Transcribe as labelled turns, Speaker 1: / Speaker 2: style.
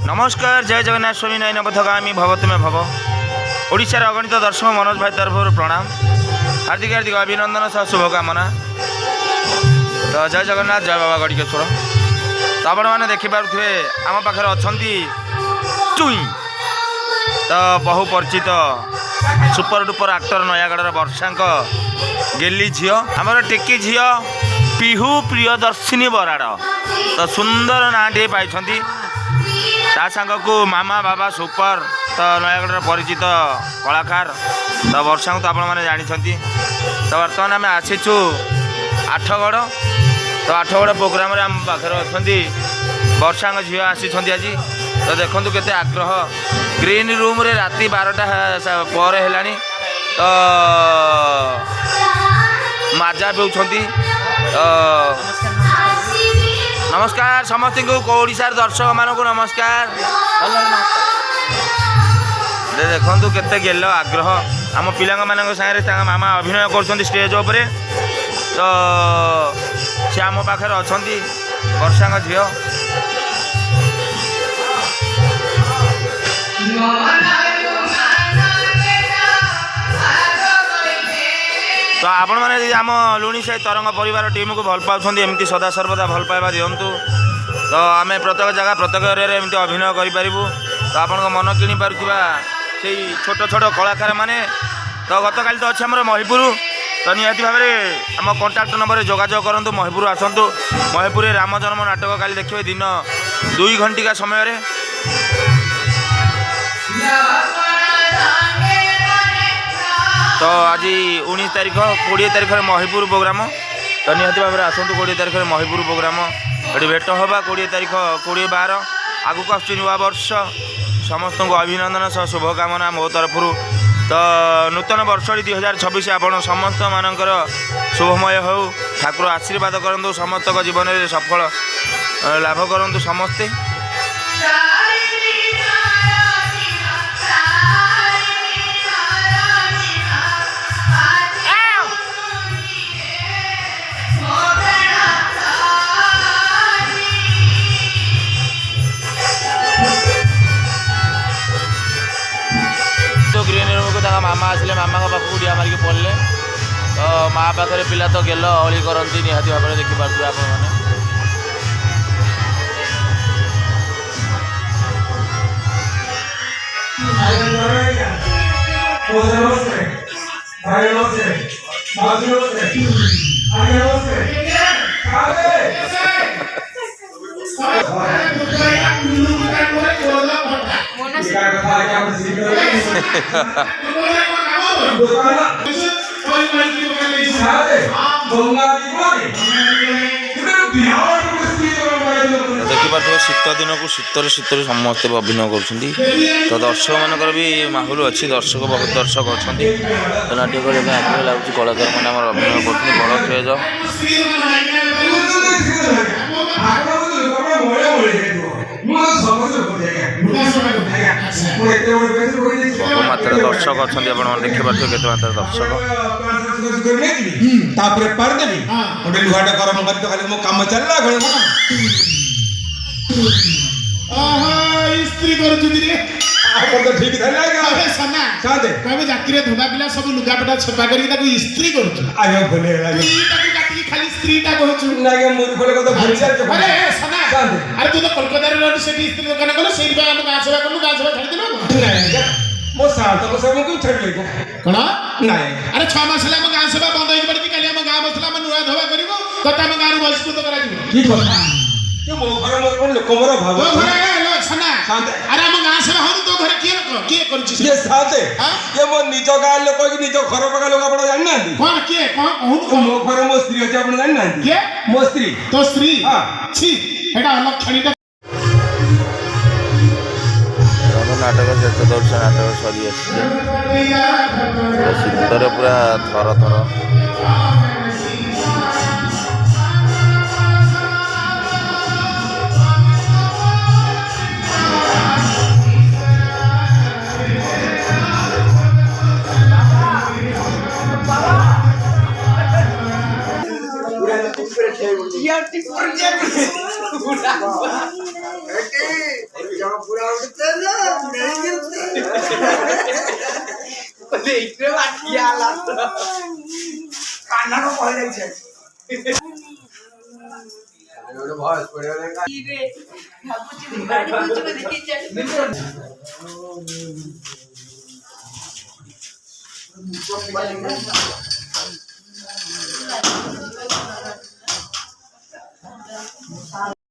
Speaker 1: नमस्कार जय जगन्नाथ स्वामी नयन पथगामी भव तुमे भव ओडिशार अगणित दर्शक मनोज भाई तरफ प्रणाम हार्दिक हार्दिक अभिनंदन सह शुभकामना। तो जय जगन्नाथ जय बाबा गड़िकेश्वर। तो आपण मैंने देखिपे आम पाखे अच्छा चुई तो बहु परिचित सुपर डुपर एक्टर नयागढ़ वर्षांक गेली झी आमर टेकी झी पिहू प्रियदर्शिनी बराड़ तो सुंदर नाटे पाई ता सांग को मामा बाबा सुपर तो नयागढ़ परिचित कलाकार तो वर्षा तो आपण मैंने जानी। तो बर्तमान आम आसीचु आठगढ़ तो आठगढ़ प्रोग्राम आम पाखे अच्छा वर्षा झील आसी आज। तो देखो केते आग्रह ग्रीन रूम रे राति 12टा पर है तो माजा पे नमस्कार समस्त को ओडिशार दर्शक मानक नमस्कार। देखु केते गेल आग्रह आम पिला सागे मामा अभिनय कर स्टेज उपर तो सी आम पाखे अच्छा वर्षा झील। तो आपण मैंने आम लुणी साई तरंग परिवार टीम को भल पाँच एमती सदा सर्वदा भल पाइबा दिंतु तो आम प्रत्येक जगह प्रत्येक एरिया एमती अभिनय करूँ। तो आपण मन किणी पारुवा से छोट छोट कलाकार मैंने तो गत काली तो अच्छे आम महिपुर तो निहाती भाव में आम कंटाक्ट नंबर जोगाजोग करूँ महिपुर आसतु महिपुर राम जन्म नाटक काली देखिए दिन 2 घंटिका समय। तो आज 19 तारीख 20 तारीख महिपुर प्रोग्राम तो निहाती भाव में आसतु 20 तारीख महिपुर प्रोग्राम ये भेट हवा 20 तारीख 20/12 आगक आस नुआ वर्ष समस्त को अभिनंदन सह शुभकामना मो तरफ। तो नूतन वर्ष 2026 आपण समस्त मानकर शुभमय हो ठाकुर आशीर्वाद करूँ समस्त जीवन में सफल लाभ करूँ समस्ते। ग्रीन रूम को मामा आसिले मामा पाखक डिया मारिक पड़े तो माँ पाखे पिला तो गेल अली करती निहाती भाव में देखिपे आप देखिपे शीत दिन को शीतर शीतर समस्ते अभिनय कर तो दर्शक मानकर भी माहौल अच्छी दर्शक बहुत दर्शक अच्छा तो नाट्य आग्रह लगुच कलाकार मैंने अभिनय कर बड़ स्टेज मात्रा दर्शक अच्छा देखिए केते मात्रा दर्शक
Speaker 2: ठीक जाति धोबा पिला सब लुगापटा छपा कर इस्त्री खाली स्त्रीटा कहूँ अरे तू तो कोलकाता से स्त्री दुकान कल से गाँ सेवा कलु गाँ सेवा छाड़ी मो सात कौन अरे 6 मास है गाँ सेवा बंद हो पड़ी कल आम गाँ बसला नुआ धोबा कर कत गाँव बहिष्कृत अरे आम गाँ सेवा हो तो घर किए कर
Speaker 3: मो निज गाँ लोक निज घर पका लोक आप जाना
Speaker 2: कौन किए कौन
Speaker 3: मो घर मो स्त्री अच्छे आप जाना
Speaker 2: किए
Speaker 3: मो स्त्री
Speaker 2: तो स्त्री छी एटा अलग छड़ीटा
Speaker 1: नाटक शेष दर्श नाटक सरी शीतर पूरा थर थर
Speaker 3: पूरा
Speaker 4: এইটা বাকি আলা কান্নানো পড়ে যাচ্ছে ভয় পড়ে গেলে
Speaker 5: কি রে ভাবছি বাড়ি পৌঁছে দেখি
Speaker 4: মুখ